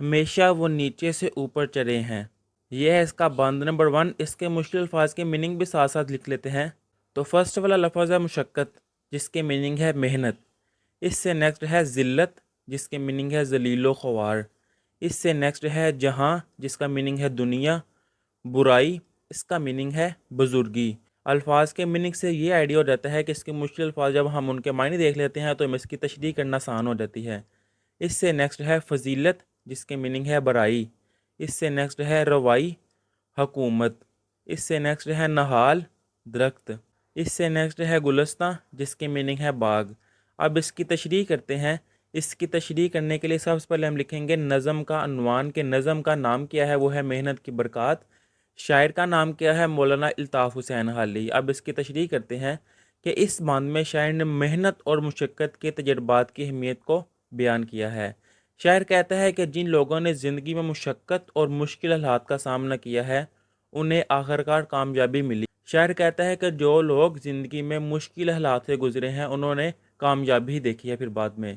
ہمیشہ وہ نیچے سے اوپر چڑھے ہیں۔ یہ ہے اس کا بند نمبر 1۔ اس کے مشکل الفاظ کے میننگ بھی ساتھ ساتھ لکھ لیتے ہیں۔ تو فرسٹ والا لفظ ہے مشقت، جس کے میننگ ہے محنت۔ اس سے نیکسٹ ہے ذلت، جس کے میننگ ہے ذلیل و خوار۔ اس سے نیکسٹ ہے جہاں، جس کا میننگ ہے دنیا۔ برائی، اس کا میننگ ہے بزرگی۔ الفاظ کے میننگ سے یہ آئیڈیا ہو جاتا ہے کہ اس کے مشکل الفاظ جب ہم ان کے معنی دیکھ لیتے ہیں تو اس کی تشریح کرنا آسان ہو جاتی ہے۔ اس سے نیکسٹ ہے فضیلت، جس کے میننگ ہے برائی۔ اس سے نیکسٹ ہے روائی، حکومت۔ اس سے نیکسٹ ہے نہال، درخت۔ اس سے نیکسٹ ہے گلستہ، جس کے میننگ ہے باغ۔ اب اس کی تشریح کرتے ہیں۔ اس کی تشریح کرنے کے لیے سب سے پہلے ہم لکھیں گے نظم کا عنوان، کہ نظم کا نام کیا ہے، وہ ہے محنت کی برکات۔ شاعر کا نام کیا ہے، مولانا الطاف حسین حالی۔ اب اس کی تشریح کرتے ہیں کہ اس بند میں شاعر نے محنت اور مشقت کے تجربات کی اہمیت کو بیان کیا ہے۔ شاعر کہتا ہے کہ جن لوگوں نے زندگی میں مشقت اور مشکل حالات کا سامنا کیا ہے انہیں آخرکار کامیابی ملی۔ شاعر کہتا ہے کہ جو لوگ زندگی میں مشکل حالات سے گزرے ہیں انہوں نے کامیابی دیکھی ہے پھر بعد میں۔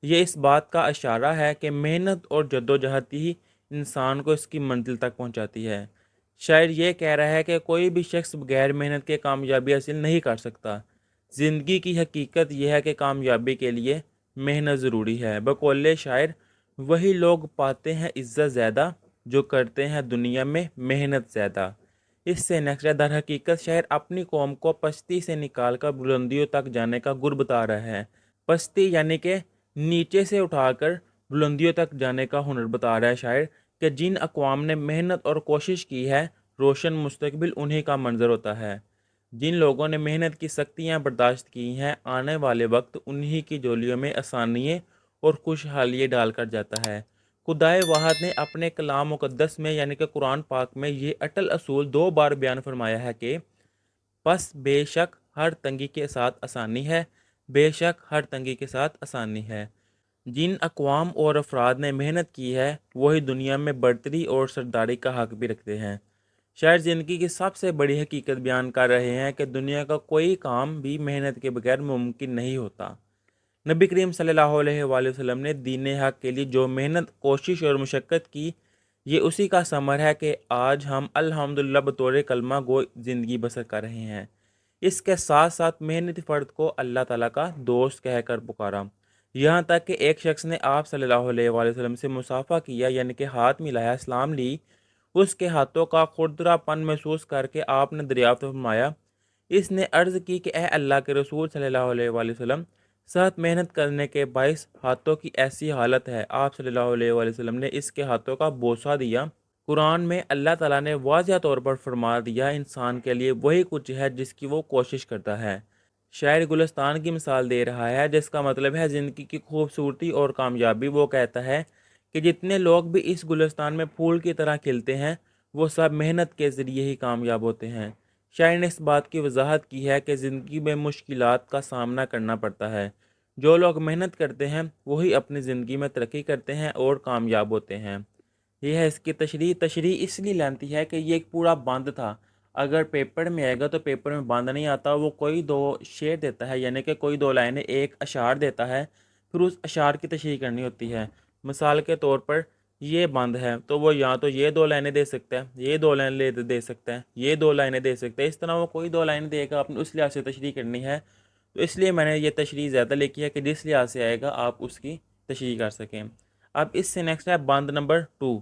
یہ اس بات کا اشارہ ہے کہ محنت اور جدوجہد ہی انسان کو اس کی منزل تک پہنچاتی ہے۔ شاعر یہ کہہ رہا ہے کہ کوئی بھی شخص بغیر محنت کے کامیابی حاصل نہیں کر سکتا۔ زندگی کی حقیقت یہ ہے کہ کامیابی کے لیے محنت ضروری ہے۔ بقول شاعر، وہی لوگ پاتے ہیں عزت زیادہ جو کرتے ہیں دنیا میں محنت زیادہ۔ اس سے نیکسٹ در حقیقت شاعر اپنی قوم کو پستی سے نکال کر بلندیوں تک جانے کا گر بتا رہا ہے۔ پستی یعنی کہ نیچے سے اٹھا کر بلندیوں تک جانے کا ہنر بتا رہا ہے شاعر، کہ جن اقوام نے محنت اور کوشش کی ہے روشن مستقبل انہی کا منظر ہوتا ہے۔ جن لوگوں نے محنت کی سختیاں برداشت کی ہیں آنے والے وقت انہی کی جولیوں میں آسانیاں اور خوشحالی ڈال کر جاتا ہے۔ خدائے واحد نے اپنے کلام مقدس میں یعنی کہ قرآن پاک میں یہ اٹل اصول 2 بار بیان فرمایا ہے کہ پس بے شک ہر تنگی کے ساتھ آسانی ہے، بے شک ہر تنگی کے ساتھ آسانی ہے۔ جن اقوام اور افراد نے محنت کی ہے وہی دنیا میں برتری اور سرداری کا حق بھی رکھتے ہیں۔ شاعر زندگی کی سب سے بڑی حقیقت بیان کر رہے ہیں کہ دنیا کا کوئی کام بھی محنت کے بغیر ممکن نہیں ہوتا۔ نبی کریم صلی اللہ علیہ وآلہ وسلم نے دین حق کے لیے جو محنت، کوشش اور مشقت کی، یہ اسی کا ثمر ہے کہ آج ہم الحمدللہ بطور کلمہ گو زندگی بسر کر رہے ہیں۔ اس کے ساتھ ساتھ محنتی فرد کو اللہ تعالیٰ کا دوست کہہ کر پکارا، یہاں تک کہ ایک شخص نے آپ صلی اللہ علیہ وآلہ وسلم سے مصافحہ کیا یعنی کہ ہاتھ ملایا، سلام لی۔ اس کے ہاتھوں کا خردرا پن محسوس کر کے آپ نے دریافت فرمایا۔ اس نے عرض کی کہ اے اللہ کے رسول صلی اللہ علیہ وآلہ وسلم، سخت محنت کرنے کے باعث ہاتھوں کی ایسی حالت ہے۔ آپ صلی اللہ علیہ وآلہ وسلم نے اس کے ہاتھوں کا بوسہ دیا۔ قرآن میں اللہ تعالیٰ نے واضح طور پر فرما دیا انسان کے لیے وہی کچھ ہے جس کی وہ کوشش کرتا ہے۔ شاعر گلستان کی مثال دے رہا ہے جس کا مطلب ہے زندگی کی خوبصورتی اور کامیابی۔ وہ کہتا ہے کہ جتنے لوگ بھی اس گلستان میں پھول کی طرح کھلتے ہیں وہ سب محنت کے ذریعے ہی کامیاب ہوتے ہیں۔ شاعر نے اس بات کی وضاحت کی ہے کہ زندگی میں مشکلات کا سامنا کرنا پڑتا ہے۔ جو لوگ محنت کرتے ہیں وہی اپنی زندگی میں ترقی کرتے ہیں اور کامیاب ہوتے ہیں۔ یہ ہے اس کی تشریح اس لیے لینتی ہے کہ یہ ایک پورا بند تھا۔ اگر پیپر میں آئے گا تو پیپر میں بند نہیں آتا، وہ کوئی 2 شعر دیتا ہے یعنی کہ کوئی 2 لائنیں، ایک اشعار دیتا ہے، پھر اس اشعار کی تشریح کرنی ہوتی ہے۔ مثال کے طور پر یہ بند ہے تو وہ یا تو یہ 2 لائنیں دے سکتا ہے، یہ 2 لائنیں دے سکتا ہے، یہ 2 لائنیں دے سکتا ہے، اس طرح وہ کوئی 2 لائنیں دے گا، اپنے اس لحاظ سے تشریح کرنی ہے۔ تو اس لیے میں نے یہ تشریح زیادہ لکھی ہے کہ جس لحاظ سے آئے گا آپ اس کی تشریح کر سکیں۔ اب اس سے نیکسٹ ہے بند نمبر 2،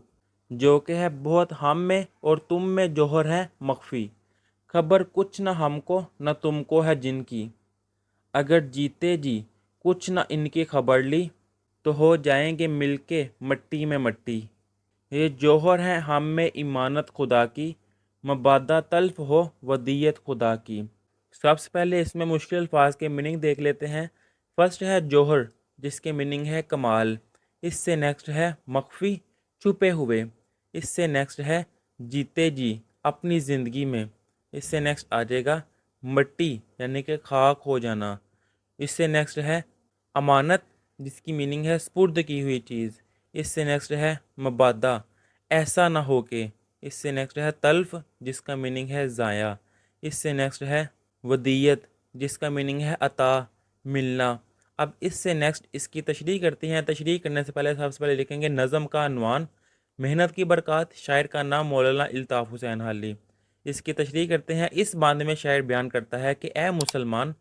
جو کہ ہے بہت ہم میں اور تم میں جوہر ہے مخفی، خبر کچھ نہ ہم کو نہ تم کو ہے جن کی، اگر جیتے جی کچھ نہ ان کی خبر لی تو ہو جائیں گے مل کے مٹی میں مٹی۔ یہ جوہر ہے ہم میں امانت خدا کی، مبادہ تلف ہو ودیت خدا کی۔ سب سے پہلے اس میں مشکل الفاظ کے میننگ دیکھ لیتے ہیں۔ فرسٹ ہے جوہر، جس کے میننگ ہے کمال۔ اس سے نیکسٹ ہے مخفی، چھپے ہوئے۔ اس سے نیکسٹ ہے جیتے جی، اپنی زندگی میں۔ اس سے نیکسٹ آ جائے گا مٹی یعنی کہ خاک ہو جانا۔ اس سے نیکسٹ ہے امانت، جس کی میننگ ہے سپرد کی ہوئی چیز۔ اس سے نیکسٹ ہے مبادہ، ایسا نہ ہو کہ۔ اس سے نیکسٹ ہے تلف، جس کا میننگ ہے ضائع۔ اس سے نیکسٹ ہے ودیت، جس کا میننگ ہے عطا، ملنا۔ اب اس سے نیکسٹ اس کی تشریح کرتے ہیں۔ تشریح کرنے سے پہلے لکھیں گے نظم کا عنوان محنت کی برکات، شاعر کا نام مولانا الطاف حسین حالی۔ اس کی تشریح کرتے ہیں۔ اس باندھ میں شاعر بیان کرتا ہے کہ اے مسلمان،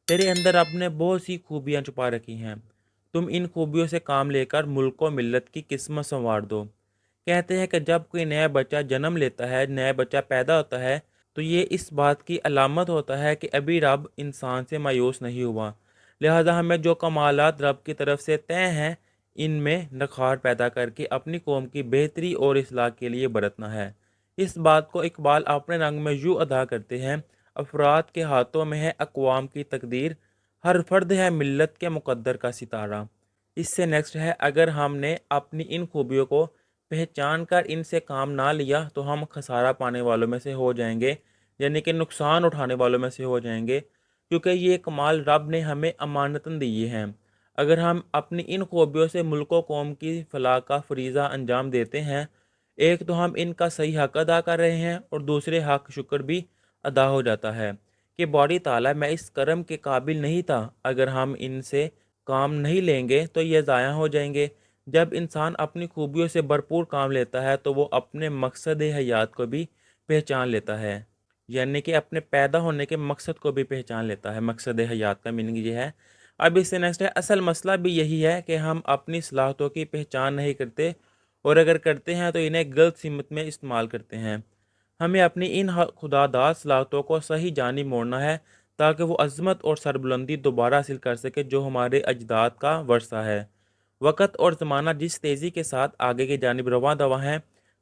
تیرے اندر اپنے بہت سی خوبیاں چھپا رکھی ہیں، تم ان خوبیوں سے کام لے کر ملک و ملت کی قسمت سنوار دو۔ کہتے ہیں کہ جب کوئی نیا بچہ جنم لیتا ہے، نیا بچہ پیدا ہوتا ہے، تو یہ اس بات کی علامت ہوتا ہے کہ ابھی رب انسان سے مایوس نہیں ہوا، لہذا ہمیں جو کمالات رب کی طرف سے طے ہیں ان میں نکھار پیدا کر کے اپنی قوم کی بہتری اور اصلاح کے لیے برتنا ہے۔ اس بات کو اقبال اپنے رنگ میں یوں ادا کرتے ہیں: افراد کے ہاتھوں میں ہے اقوام کی تقدیر، ہر فرد ہے ملت کے مقدر کا ستارہ۔ اس سے نیکسٹ ہے: اگر ہم نے اپنی ان خوبیوں کو پہچان کر ان سے کام نہ لیا تو ہم خسارہ پانے والوں میں سے ہو جائیں گے، یعنی کہ نقصان اٹھانے والوں میں سے ہو جائیں گے، کیونکہ یہ کمال رب نے ہمیں امانتاً دیے ہیں۔ اگر ہم اپنی ان خوبیوں سے ملک و قوم کی فلاح کا فریضہ انجام دیتے ہیں، ایک تو ہم ان کا صحیح حق ادا کر رہے ہیں اور دوسرے حق شکر بھی ادا ہو جاتا ہے کہ باری تعالیٰ میں اس کرم کے قابل نہیں تھا، اگر ہم ان سے کام نہیں لیں گے تو یہ ضائع ہو جائیں گے۔ جب انسان اپنی خوبیوں سے بھرپور کام لیتا ہے تو وہ اپنے مقصد حیات کو بھی پہچان لیتا ہے، یعنی کہ اپنے پیدا ہونے کے مقصد کو بھی پہچان لیتا ہے۔ مقصد حیات کا میننگ یہ ہے۔ اب اس سے نیکسٹ ہے: اصل مسئلہ بھی یہی ہے کہ ہم اپنی صلاحیتوں کی پہچان نہیں کرتے، اور اگر کرتے ہیں تو انہیں غلط سمت میں استعمال کرتے ہیں۔ ہمیں اپنی ان خداداد صلاحیتوں کو صحیح جانب موڑنا ہے تاکہ وہ عظمت اور سربلندی دوبارہ حاصل کر سکے جو ہمارے اجداد کا ورثہ ہے۔ وقت اور زمانہ جس تیزی کے ساتھ آگے کی جانب رواں دواں ہے،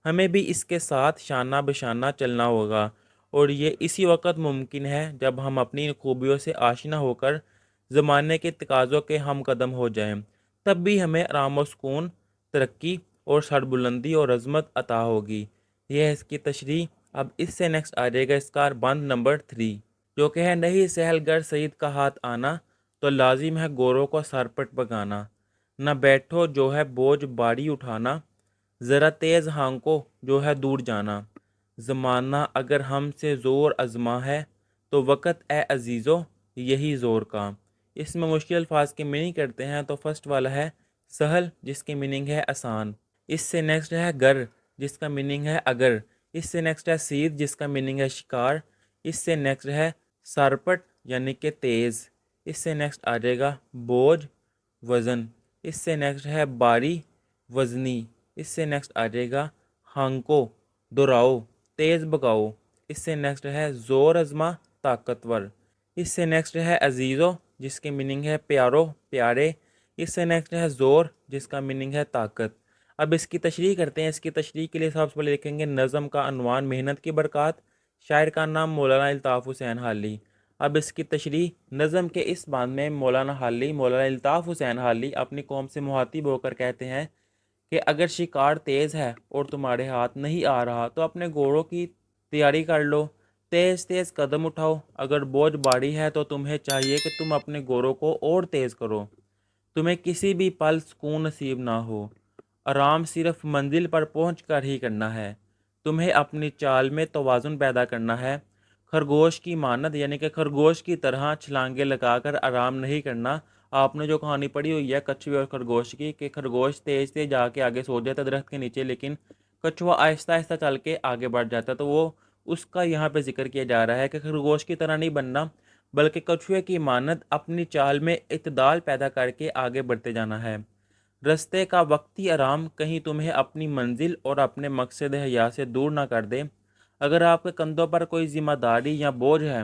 ہمیں بھی اس کے ساتھ شانہ بشانہ چلنا ہوگا، اور یہ اسی وقت ممکن ہے جب ہم اپنی ان خوبیوں سے آشنا ہو کر زمانے کے تقاضوں کے ہم قدم ہو جائیں، تب بھی ہمیں آرام و سکون، ترقی اور سربلندی اور عظمت عطا ہوگی۔ یہ ہے اس کی تشریح۔ اب اس سے نیکسٹ آ جائے گا اس کا بند نمبر 3، جو کہ ہے: نہیں سہل گر سعید کا ہاتھ آنا تو لازم ہے گوروں کو سر پٹ پگانا، نہ بیٹھو جو ہے بوجھ باری اٹھانا، ذرا تیز ہانکو جو ہے دور جانا، زمانہ اگر ہم سے زور ازما ہے تو وقت اے عزیزو یہی زور کا۔ اس میں مشکل الفاظ کی میننگ کرتے ہیں تو فرسٹ والا ہے سہل، جس کی میننگ ہے آسان۔ اس سے نیکسٹ ہے گر، جس کا میننگ ہے اگر۔ اس سے نیکسٹ ہے سید، جس کا میننگ ہے شکار۔ اس سے نیکسٹ ہے سرپٹ، یعنی کہ تیز۔ اس سے نیکسٹ آ جائے گا بوجھ، وزن۔ اس سے نیکسٹ ہے باری، وزنی۔ اس سے نیکسٹ آ جائے گا ہانکو، دہراؤ، تیز بگاؤ۔ اس سے نیکسٹ ہے زور ازما، طاقتور۔ اس سے نیکسٹ ہے عزیزو، جس کی میننگ ہے پیارو، پیارے۔ اس سے نیکسٹ ہے زور، جس کا میننگ ہے طاقت۔ اب اس کی تشریح کرتے ہیں۔ اس کی تشریح کے لیے سب سے پہلے لکھیں گے نظم کا عنوان محنت کی برکات، شاعر کا نام مولانا الطاف حسین حالی۔ اب اس کی تشریح: نظم کے اس باندھ میں مولانا الطاف حسین حالی اپنی قوم سے مخاطب ہو کر کہتے ہیں کہ اگر شکار تیز ہے اور تمہارے ہاتھ نہیں آ رہا تو اپنے گھوڑوں کی تیاری کر لو، تیز تیز قدم اٹھاؤ۔ اگر بوجھ باری ہے تو تمہیں چاہیے کہ تم اپنے گھوڑوں کو اور تیز کرو، تمہیں کسی بھی پل سکون نصیب نہ ہو، آرام صرف منزل پر پہنچ کر ہی کرنا ہے، تمہیں اپنی چال میں توازن پیدا کرنا ہے، خرگوش کی مانند یعنی کہ خرگوش کی طرح چھلانگیں لگا کر آرام نہیں کرنا۔ آپ نے جو کہانی پڑھی ہوئی ہے کچھوے اور خرگوش کی، کہ خرگوش تیز تیز جا کے آگے سو جاتا ہے درخت کے نیچے، لیکن کچھوا آہستہ آہستہ چل کے آگے بڑھ جاتا ہے، تو وہ اس کا یہاں پہ ذکر کیا جا رہا ہے کہ خرگوش کی طرح نہیں بننا، بلکہ کچھوے کی مانند اپنی چال میں اعتدال پیدا کر کے آگے بڑھتے جانا ہے۔ رستے کا وقتی آرام کہیں تمہیں اپنی منزل اور اپنے مقصد حیات سے دور نہ کر دے۔ اگر آپ کے کندھوں پر کوئی ذمہ داری یا بوجھ ہے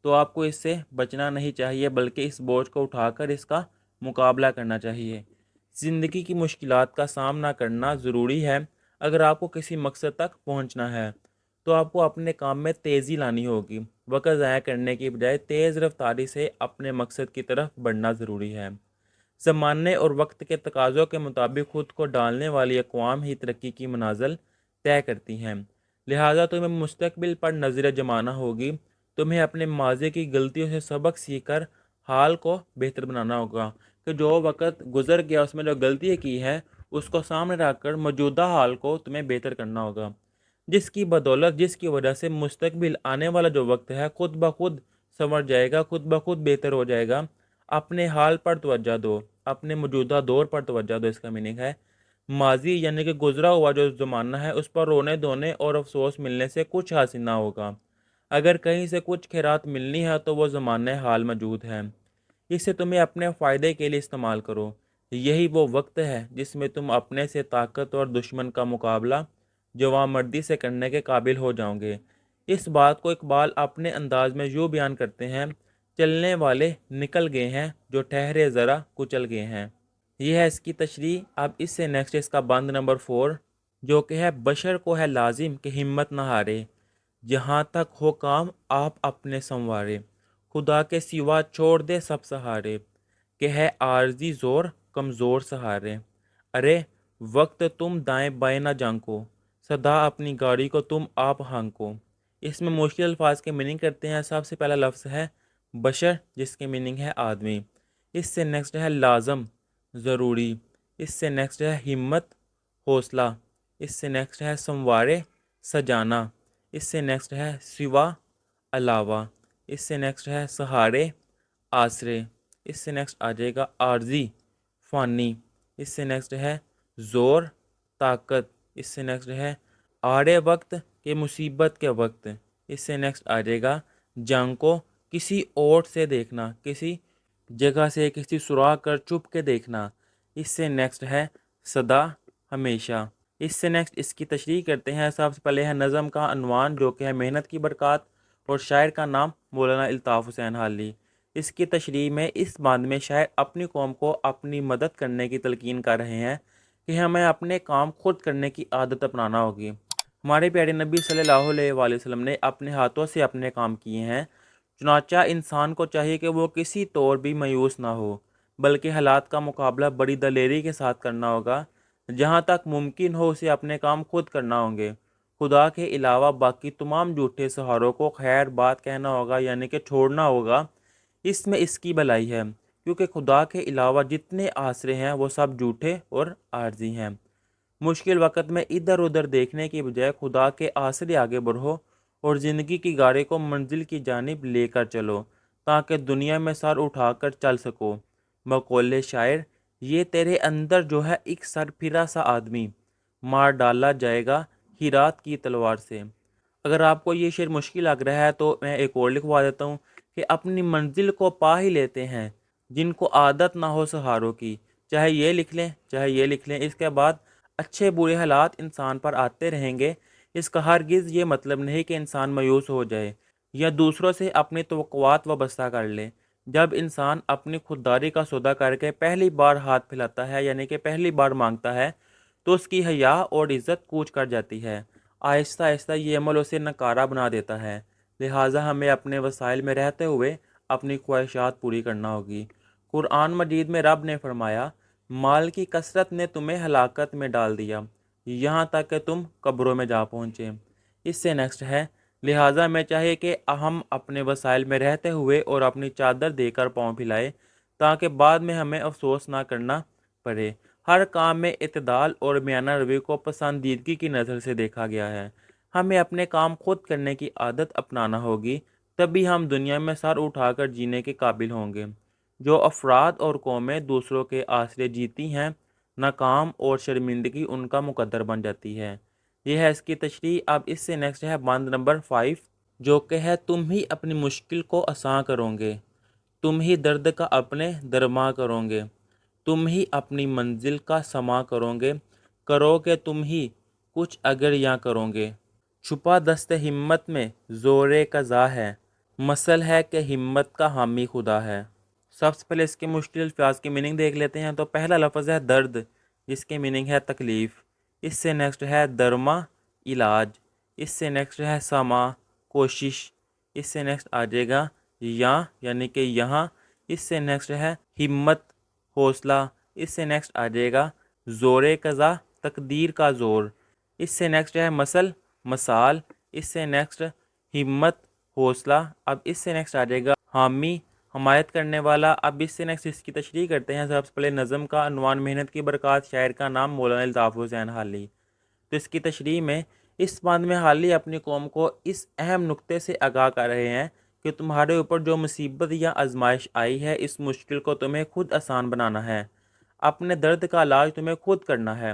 تو آپ کو اس سے بچنا نہیں چاہیے، بلکہ اس بوجھ کو اٹھا کر اس کا مقابلہ کرنا چاہیے۔ زندگی کی مشکلات کا سامنا کرنا ضروری ہے۔ اگر آپ کو کسی مقصد تک پہنچنا ہے تو آپ کو اپنے کام میں تیزی لانی ہوگی۔ وقت ضائع کرنے کی بجائے تیز رفتاری سے اپنے مقصد کی طرف بڑھنا ضروری ہے۔ زمانے اور وقت کے تقاضوں کے مطابق خود کو ڈالنے والی اقوام ہی ترقی کی منازل طے کرتی ہیں، لہٰذا تمہیں مستقبل پر نظر جمانا ہوگی۔ تمہیں اپنے ماضی کی غلطیوں سے سبق سیکھ کر حال کو بہتر بنانا ہوگا، کہ جو وقت گزر گیا اس میں جو غلطیاں کی ہیں اس کو سامنے رکھ کر موجودہ حال کو تمہیں بہتر کرنا ہوگا، جس کی بدولت، جس کی وجہ سے مستقبل آنے والا جو وقت ہے خود بخود سنور جائے گا، خود بخود بہتر ہو جائے گا۔ اپنے حال پر توجہ دو، اپنے موجودہ دور پر توجہ دو، اس کا میننگ ہے ماضی یعنی کہ گزرا ہوا جو زمانہ ہے اس پر رونے دھونے اور افسوس ملنے سے کچھ حاصل نہ ہوگا۔ اگر کہیں سے کچھ خیرات ملنی ہے تو وہ زمانہ حال موجود ہے، اسے تمہیں اپنے فائدے کے لیے استعمال کرو۔ یہی وہ وقت ہے جس میں تم اپنے سے طاقت اور دشمن کا مقابلہ جوان مردی سے کرنے کے قابل ہو جاؤ گے۔ اس بات کو اقبال اپنے انداز میں یوں بیان کرتے ہیں، چلنے والے نکل گئے ہیں جو ٹھہرے ذرا کچل گئے ہیں۔ یہ ہے اس کی تشریح۔ اب اس سے نیکسٹ اس کا بند نمبر 4 جو کہ ہے بشر کو ہے لازم کہ ہمت نہ ہارے، جہاں تک ہو کام آپ اپنے سنوارے، خدا کے سوا چھوڑ دے سب سہارے، کہ ہے عارضی زور کمزور سہارے۔ ارے وقت تم دائیں بائیں نہ جھانکو، سدا اپنی گاڑی کو تم آپ ہانکو۔ اس میں مشکل الفاظ کے میننگ کرتے ہیں۔ سب سے پہلا لفظ ہے بشر جس کے میننگ ہے آدمی۔ اس سے نیکسٹ ہے لازم ضروری۔ اس سے نیکسٹ ہے ہمت حوصلہ۔ اس سے نیکسٹ ہے سنوارے سجانا۔ اس سے نیکسٹ ہے سوا علاوہ۔ اس سے نیکسٹ ہے سہارے آسرے۔ اس سے نیکسٹ آ جائے گا عارضی فانی۔ اس سے نیکسٹ ہے زور طاقت۔ اس سے نیکسٹ ہے آڑے وقت کے مصیبت کے وقت۔ اس سے نیکسٹ آ جائے گا جنگ کو کسی اور سے دیکھنا، کسی جگہ سے کسی سوراخ کر چھپ کے دیکھنا۔ اس سے نیکسٹ ہے سدا ہمیشہ۔ اس سے نیکسٹ اس کی تشریح کرتے ہیں۔ سب سے پہلے ہے نظم کا عنوان جو کہ ہے محنت کی برکات، اور شاعر کا نام مولانا الطاف حسین حالی۔ اس کی تشریح میں اس بند میں شاعر اپنی قوم کو اپنی مدد کرنے کی تلقین کر رہے ہیں کہ ہمیں اپنے کام خود کرنے کی عادت اپنانا ہوگی۔ ہمارے پیارے نبی صلی اللہ علیہ وآلہ وسلم نے اپنے ہاتھوں سے اپنے کام کیے ہیں، چنانچہ انسان کو چاہیے کہ وہ کسی طور بھی مایوس نہ ہو، بلکہ حالات کا مقابلہ بڑی دلیری کے ساتھ کرنا ہوگا۔ جہاں تک ممکن ہو اسے اپنے کام خود کرنا ہوں گے۔ خدا کے علاوہ باقی تمام جھوٹے سہاروں کو خیر بات کہنا ہوگا، یعنی کہ چھوڑنا ہوگا۔ اس میں اس کی بھلائی ہے، کیونکہ خدا کے علاوہ جتنے آسرے ہیں وہ سب جھوٹے اور عارضی ہیں۔ مشکل وقت میں ادھر ادھر دیکھنے کی بجائے خدا کے آسرے آگے بڑھو اور زندگی کی گاڑی کو منزل کی جانب لے کر چلو، تاکہ دنیا میں سر اٹھا کر چل سکو۔ بقول شاعر، یہ تیرے اندر جو ہے ایک سر پھرا سا آدمی، مار ڈالا جائے گا ہیرات کی تلوار سے۔ اگر آپ کو یہ شعر مشکل لگ رہا ہے تو میں ایک اور لکھوا دیتا ہوں کہ اپنی منزل کو پا ہی لیتے ہیں جن کو عادت نہ ہو سہاروں کی۔ چاہے یہ لکھ لیں چاہے یہ لکھ لیں۔ اس کے بعد اچھے برے حالات انسان پر آتے رہیں گے، اس کا ہرگز یہ مطلب نہیں کہ انسان مایوس ہو جائے یا دوسروں سے اپنی توقعات وابستہ کر لے۔ جب انسان اپنی خودداری کا سودا کر کے پہلی بار ہاتھ پھیلاتا ہے، یعنی کہ پہلی بار مانگتا ہے، تو اس کی حیا اور عزت کوچ کر جاتی ہے۔ آہستہ آہستہ یہ عمل اسے نکارہ بنا دیتا ہے۔ لہٰذا ہمیں اپنے وسائل میں رہتے ہوئے اپنی خواہشات پوری کرنا ہوگی۔ قرآن مجید میں رب نے فرمایا، مال کی کثرت نے تمہیں ہلاکت میں ڈال دیا، یہاں تک کہ تم قبروں میں جا پہنچے۔ اس سے نیکسٹ ہے لہٰذا ہمیں چاہیے کہ ہم اپنے وسائل میں رہتے ہوئے اور اپنی چادر دے کر پاؤں پھیلائے، تاکہ بعد میں ہمیں افسوس نہ کرنا پڑے۔ ہر کام میں اعتدال اور میانہ روی کو پسندیدگی کی نظر سے دیکھا گیا ہے۔ ہمیں اپنے کام خود کرنے کی عادت اپنانا ہوگی، تبھی ہم دنیا میں سر اٹھا کر جینے کے قابل ہوں گے۔ جو افراد اور قومیں دوسروں کے آسرے جیتی ہیں، ناکام اور شرمندگی ان کا مقدر بن جاتی ہے۔ یہ ہے اس کی تشریح۔ اب اس سے نیکسٹ ہے بند نمبر 5 جو کہ ہے تم ہی اپنی مشکل کو آساں کرو گے، تم ہی درد کا اپنے درماں کرو گے، تم ہی اپنی منزل کا سماں کرو گے، کرو گے تم ہی کچھ اگر یاں کرو گے۔ چھپا دست ہمت میں زور قضا ہے، مثل ہے کہ ہمت کا حامی خدا ہے۔ سب سے پہلے اس کے مشکل الفاظ کی میننگ دیکھ لیتے ہیں۔ تو پہلا لفظ ہے درد، جس کے میننگ ہے تکلیف۔ اس سے نیکسٹ ہے درما علاج۔ اس سے نیکسٹ ہے سما کوشش۔ اس سے نیکسٹ آ جائے گا یاں یعنی کہ یہاں۔ اس سے نیکسٹ ہے ہمت حوصلہ۔ اس سے نیکسٹ آ جائے گا زور قضا تقدیر کا زور۔ اس سے نیکسٹ ہے مثل مثال۔ اس سے نیکسٹ ہمت حوصلہ۔ اب اس سے نیکسٹ آ جائے گا حامی حمایت کرنے والا۔ اب اس سے نیکسٹ اس کی تشریح کرتے ہیں۔ سب سے پہلے نظم کا عنوان محنت کی برکات، شاعر کا نام مولانا الطاف حسین حالی۔ تو اس کی تشریح میں اس بند میں حالی اپنی قوم کو اس اہم نقطے سے آگاہ کر رہے ہیں کہ تمہارے اوپر جو مصیبت یا آزمائش آئی ہے اس مشکل کو تمہیں خود آسان بنانا ہے، اپنے درد کا علاج تمہیں خود کرنا ہے،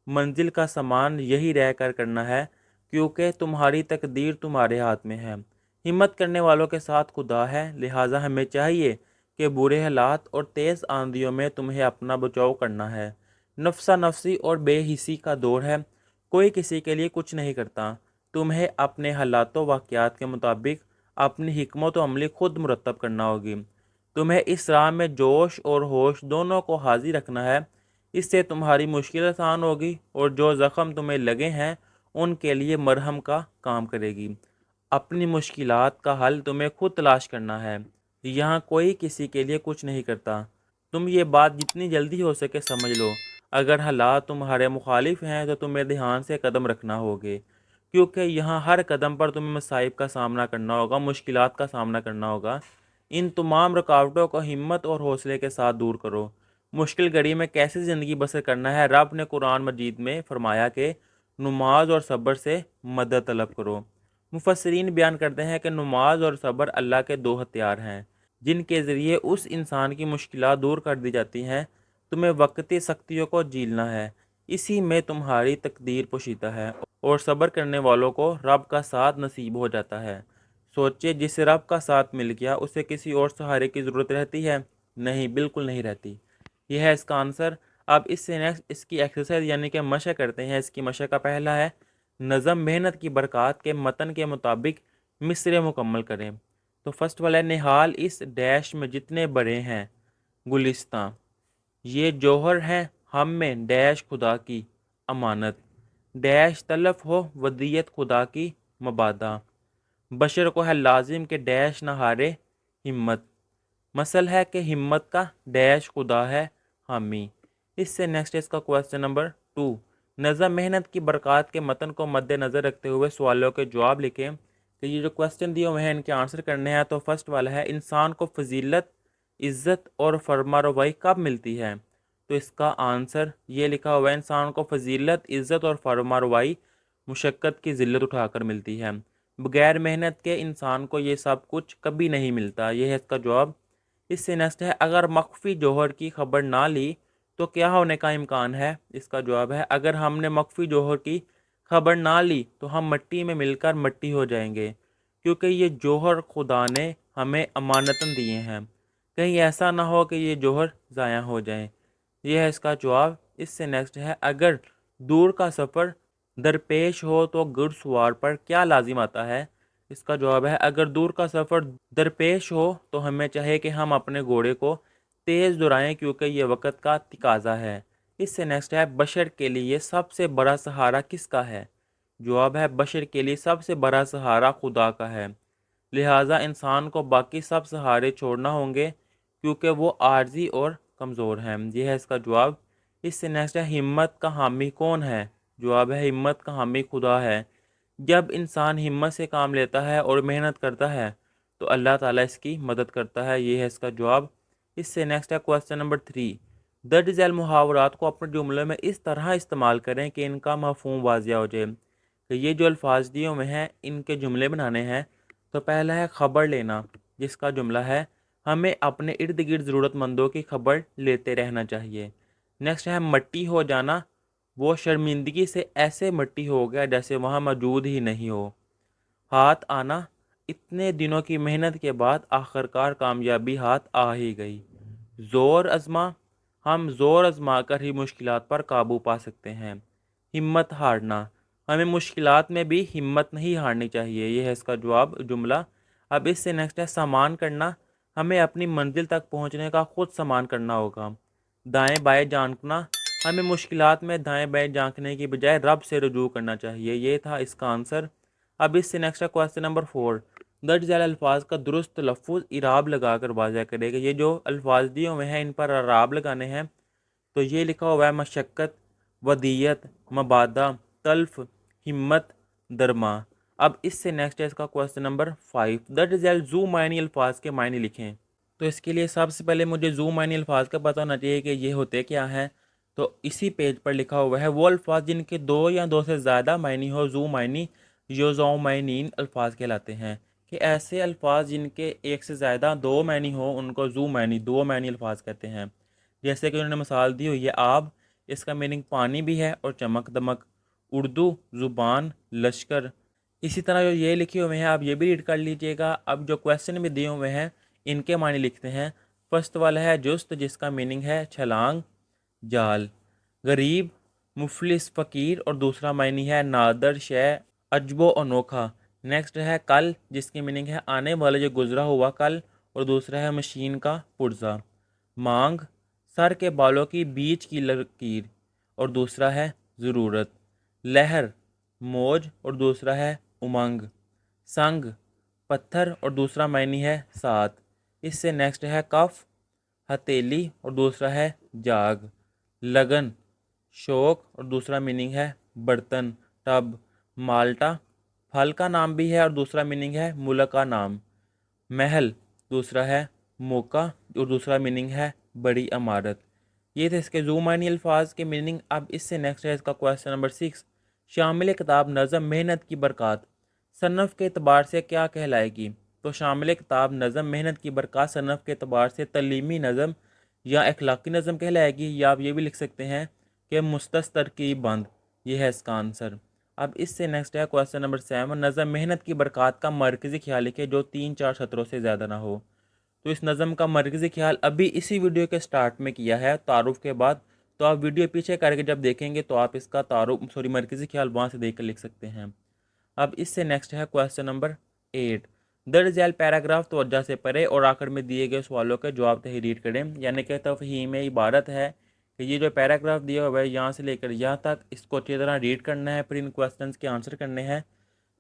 منزل کا سامان یہی رہ کر کرنا ہے، کیونکہ تمہاری تقدیر تمہارے ہاتھ میں ہے۔ ہمت کرنے والوں کے ساتھ خدا ہے، لہٰذا ہمیں چاہیے کہ برے حالات اور تیز آندھیوں میں تمہیں اپنا بچاؤ کرنا ہے۔ نفسا نفسی اور بے حسی کا دور ہے، کوئی کسی کے لیے کچھ نہیں کرتا، تمہیں اپنے حالات و واقعات کے مطابق اپنی حکمت و عملی خود مرتب کرنا ہوگی۔ تمہیں اس راہ میں جوش اور ہوش دونوں کو حاضر رکھنا ہے، اس سے تمہاری مشکل آسان ہوگی اور جو زخم تمہیں لگے ہیں ان کے لیے مرہم کا کام کرے گی۔ اپنی مشکلات کا حل تمہیں خود تلاش کرنا ہے، یہاں کوئی کسی کے لیے کچھ نہیں کرتا۔ تم یہ بات جتنی جلدی ہو سکے سمجھ لو، اگر حالات تمہارے مخالف ہیں تو تمہیں دھیان سے قدم رکھنا ہوگے، کیونکہ یہاں ہر قدم پر تمہیں مصائب کا سامنا کرنا ہوگا، مشکلات کا سامنا کرنا ہوگا۔ ان تمام رکاوٹوں کو ہمت اور حوصلے کے ساتھ دور کرو۔ مشکل گھڑی میں کیسے زندگی بسر کرنا ہے، رب نے قرآن مجید میں فرمایا کہ نماز اور صبر سے مدد طلب کرو۔ مفسرین بیان کرتے ہیں کہ نماز اور صبر اللہ کے دو ہتھیار ہیں جن کے ذریعے اس انسان کی مشکلات دور کر دی جاتی ہیں۔ تمہیں وقتی سختیوں کو جھیلنا ہے، اسی میں تمہاری تقدیر پوشیدہ ہے، اور صبر کرنے والوں کو رب کا ساتھ نصیب ہو جاتا ہے۔ سوچے جسے رب کا ساتھ مل گیا اسے کسی اور سہارے کی ضرورت رہتی ہے؟ نہیں، بالکل نہیں رہتی۔ یہ ہے اس کا آنسر۔ اب اس سے نیکسٹ اس کی ایکسرسائز یعنی کہ مشق کرتے ہیں۔ اس کی مشق کا پہلا ہے نظم محنت کی برکات کے متن کے مطابق مصرع مکمل کریں۔ تو فرسٹ والا ہے نہال اس ڈیش میں جتنے بڑے ہیں گلستاں، یہ جوہر ہے ہم میں ڈیش خدا کی امانت، ڈیش تلف ہو ودیت خدا کی مبادہ، بشر کو ہے لازم کہ ڈیش نہ ہارے ہمت، مثل ہے کہ ہمت کا ڈیش خدا ہے حامی۔ اس سے نیکسٹ اس کا کویسچن نمبر 2، نظم محنت کی برکات کے متن کو مد نظر رکھتے ہوئے سوالوں کے جواب لکھیں۔ کہ یہ جو کویسچن دیے ہوئے ہیں ان کے آنسر کرنے ہیں۔ تو فرسٹ والا ہے انسان کو فضیلت، عزت اور فرمانروائی کب ملتی ہے؟ تو اس کا آنسر یہ لکھا ہوا ہے انسان کو فضیلت، عزت اور فرمانروائی مشقت کی ذلت اٹھا کر ملتی ہے، بغیر محنت کے انسان کو یہ سب کچھ کبھی نہیں ملتا۔ یہ ہے اس کا جواب۔ اس سے نیکسٹ ہے اگر مخفی جوہر کی خبر نہ لی تو کیا ہونے کا امکان ہے؟ اس کا جواب ہے اگر ہم نے مخفی جوہر کی خبر نہ لی تو ہم مٹی میں مل کر مٹی ہو جائیں گے، کیونکہ یہ جوہر خدا نے ہمیں امانتاً دیے ہیں، کہیں ایسا نہ ہو کہ یہ جوہر ضائع ہو جائیں۔ یہ ہے اس کا جواب۔ اس سے نیکسٹ ہے اگر دور کا سفر درپیش ہو تو گھڑ سوار پر کیا لازم آتا ہے؟ اس کا جواب ہے اگر دور کا سفر درپیش ہو تو ہمیں چاہے کہ ہم اپنے گھوڑے کو تیز دورائیں، کیونکہ یہ وقت کا تقاضا ہے۔ اس سے نیکسٹ ہے بشر کے لیے سب سے بڑا سہارا کس کا ہے؟ جواب ہے بشر کے لیے سب سے بڑا سہارا خدا کا ہے، لہٰذا انسان کو باقی سب سہارے چھوڑنا ہوں گے کیونکہ وہ عارضی اور کمزور ہیں۔ یہ ہے اس کا جواب۔ اس سے نیکسٹ ہے ہمت کا حامی کون ہے؟ جواب ہے ہمت کا حامی خدا ہے۔ جب انسان ہمت سے کام لیتا ہے اور محنت کرتا ہے تو اللہ تعالیٰ اس کی مدد کرتا ہے۔ یہ ہے اس کا جواب۔ اس سے نیکسٹ ہے کویسچن نمبر 3، درج ذیل محاورات کو اپنے جملے میں اس طرح استعمال کریں کہ ان کا مفہوم واضح ہو جائے۔ کہ یہ جو الفاظ دیے ہوئے ہیں ان کے جملے بنانے ہیں۔ تو پہلا ہے خبر لینا، جس کا جملہ ہے ہمیں اپنے ارد گرد ضرورت مندوں کی خبر لیتے رہنا چاہیے۔ نیکسٹ ہے مٹی ہو جانا، وہ شرمندگی سے ایسے مٹی ہو گیا جیسے وہاں موجود ہی نہیں ہو۔ ہاتھ آنا، اتنے دنوں کی محنت کے بعد آخرکار کامیابی ہاتھ آ ہی گئی۔ زور آزما، ہم زور آزما کر ہی مشکلات پر قابو پا سکتے ہیں۔ ہمت ہارنا، ہمیں مشکلات میں بھی ہمت نہیں ہارنی چاہیے۔ یہ ہے اس کا جواب جملہ۔ اب اس سے نیکسٹ ہے سامان کرنا، ہمیں اپنی منزل تک پہنچنے کا خود سامان کرنا ہوگا۔ دائیں بائیں جھانکنا، ہمیں مشکلات میں دائیں بائیں جھانکنے کی بجائے رب سے رجوع کرنا چاہیے۔ یہ تھا اس کا آنسر۔ اب اس سے نیکسٹ ہے کویسچن نمبر 4، درج ذیل الفاظ کا درست تلفظ اعراب لگا کر واضح کرے گا۔ یہ جو الفاظ دیے ہوئے ہیں ان پر اعراب لگانے ہیں۔ تو یہ لکھا ہوا ہے مشقت، ودیت، مبادہ، تلف، ہمت، درما۔ اب اس سے نیکسٹ ہے اس کا کویسچن نمبر 5، درج ذیل ذو معنی الفاظ کے معنی لکھیں۔ تو اس کے لیے سب سے پہلے مجھے ذو معنی الفاظ کا پتہ ہونا چاہیے کہ یہ ہوتے کیا ہیں۔ تو اسی پیج پر لکھا ہوا ہے وہ الفاظ جن کے دو یا دو سے زیادہ معنی ہو ذو معنی یوزو معنین الفاظ کہلاتے ہیں۔ کہ ایسے الفاظ جن کے ایک سے زیادہ دو معنی ہو ان کو ذو معنی دو معنی الفاظ کہتے ہیں۔ جیسے کہ انہوں نے مثال دی ہوئی ہے آب، اس کا میننگ پانی بھی ہے اور چمک دمک۔ اردو زبان لشکر۔ اسی طرح جو یہ لکھے ہوئے ہیں آپ یہ بھی ریڈ کر لیجئے گا۔ اب جو کویسچن بھی دیے ہوئے ہیں ان کے معنی لکھتے ہیں۔ فرسٹ والا ہے جست، جس کا میننگ ہے چھلانگ جال۔ غریب مفلس فقیر اور دوسرا معنی ہے نادر شے عجب و انوکھا۔ نیکسٹ ہے کل، جس کی میننگ ہے آنے والا جو گزرا ہوا کل اور دوسرا ہے مشین کا پرزہ۔ مانگ سر کے بالوں کی بیچ کی لکیر اور دوسرا ہے ضرورت۔ لہر موج اور دوسرا ہے امنگ۔ سنگ پتھر اور دوسرا معنی ہے ساتھ۔ اس سے نیکسٹ ہے کف ہتیلی اور دوسرا ہے جاگ۔ لگن شوق اور دوسرا میننگ ہے برتن ٹب۔ مالٹا پھل کا نام بھی ہے اور دوسرا میننگ ہے ملک کا نام۔ محل دوسرا ہے موقع اور دوسرا میننگ ہے بڑی عمارت۔ یہ تھے اس کے ذو معنی الفاظ کے میننگ۔ اب اس سے نیکسٹ ہے اس کا کویسچن نمبر 6۔ شامل کتاب نظم محنت کی برکات صنف کے اعتبار سے کیا کہلائے گی؟ تو شامل کتاب نظم محنت کی برکات صنف کے اعتبار سے تعلیمی نظم یا اخلاقی نظم کہلائے گی، یا آپ یہ بھی لکھ سکتے ہیں کہ مستس ترکیب بند، یہ ہے اس کا آنسر۔ اب اس سے نیکسٹ ہے کویسچن نمبر 7۔ نظم محنت کی برکات کا مرکزی خیال لکھے جو 3-4 سطروں سے زیادہ نہ ہو۔ تو اس نظم کا مرکزی خیال ابھی اسی ویڈیو کے سٹارٹ میں کیا ہے تعارف کے بعد، تو آپ ویڈیو پیچھے کر کے جب دیکھیں گے تو آپ اس کا مرکزی خیال وہاں سے دیکھ کر لکھ سکتے ہیں۔ اب اس سے نیکسٹ ہے کویسچن نمبر 8۔ درج ذیل پیراگراف توجہ سے پڑھے اور آخر میں دیے گئے سوالوں کے جواب تحریر کریں، یعنی کہ تفہیم عبارت ہے کہ یہ جو پیراگراف دیا ہوا ہے یہاں سے لے کر یہاں تک اس کو اچھی طرح ریڈ کرنا ہے، پھر ان کویسچنس کے آنسر کرنے ہیں۔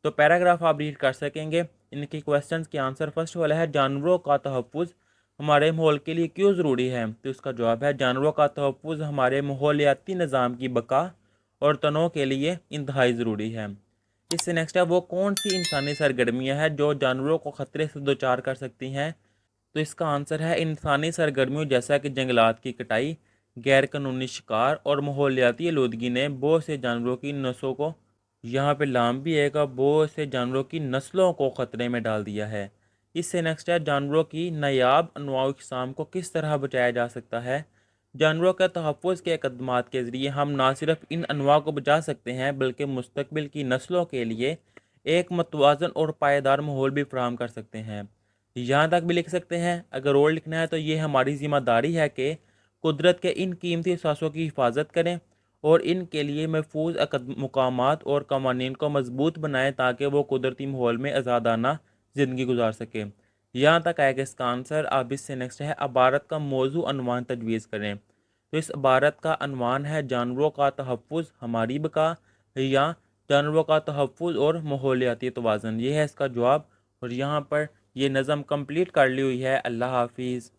تو پیراگراف آپ ریڈ کر سکیں گے۔ ان کے کویسچنس کے آنسر فرسٹ والا ہے جانوروں کا تحفظ ہمارے ماحول کے لیے کیوں ضروری ہے؟ تو اس کا جواب ہے جانوروں کا تحفظ ہمارے ماحولیاتی نظام کی بقا اور تنوع کے لیے انتہائی ضروری ہے۔ اس سے نیکسٹ ہے وہ کون سی انسانی سرگرمیاں ہیں جو جانوروں کو خطرے سے دوچار کر سکتی ہیں؟ تو اس کا آنسر ہے انسانی سرگرمیوں جیسا کہ جنگلات کی کٹائی، غیر قانونی شکار اور ماحولیاتی آلودگی نے بہت سے جانوروں کی نسلوں کو، یہاں پہ لام بھی ہے گا، بہت سے جانوروں کی نسلوں کو خطرے میں ڈال دیا ہے۔ اس سے نیکسٹ ہے جانوروں کی نایاب انواع و اقسام کو کس طرح بچایا جا سکتا ہے؟ جانوروں کے تحفظ کے اقدامات کے ذریعے ہم نہ صرف ان انواع کو بچا سکتے ہیں بلکہ مستقبل کی نسلوں کے لیے ایک متوازن اور پائیدار ماحول بھی فراہم کر سکتے ہیں۔ یہاں تک بھی لکھ سکتے ہیں۔ اگر اور لکھنا ہے تو یہ ہماری ذمہ داری ہے کہ قدرت کے ان قیمتی اثاثوں کی حفاظت کریں اور ان کے لیے محفوظ مقامات اور قوانین کو مضبوط بنائیں تاکہ وہ قدرتی ماحول میں آزادانہ زندگی گزار سکیں۔ یہاں تک آئے گا اس کا آنسر۔ اب اس سے نیکسٹ ہے عبارت کا موضوع عنوان تجویز کریں۔ تو اس عبارت کا عنوان ہے جانوروں کا تحفظ ہماری بقا یا جانوروں کا تحفظ اور ماحولیاتی توازن، یہ ہے اس کا جواب۔ اور یہاں پر یہ نظم کمپلیٹ کر لی ہوئی ہے۔ اللہ حافظ۔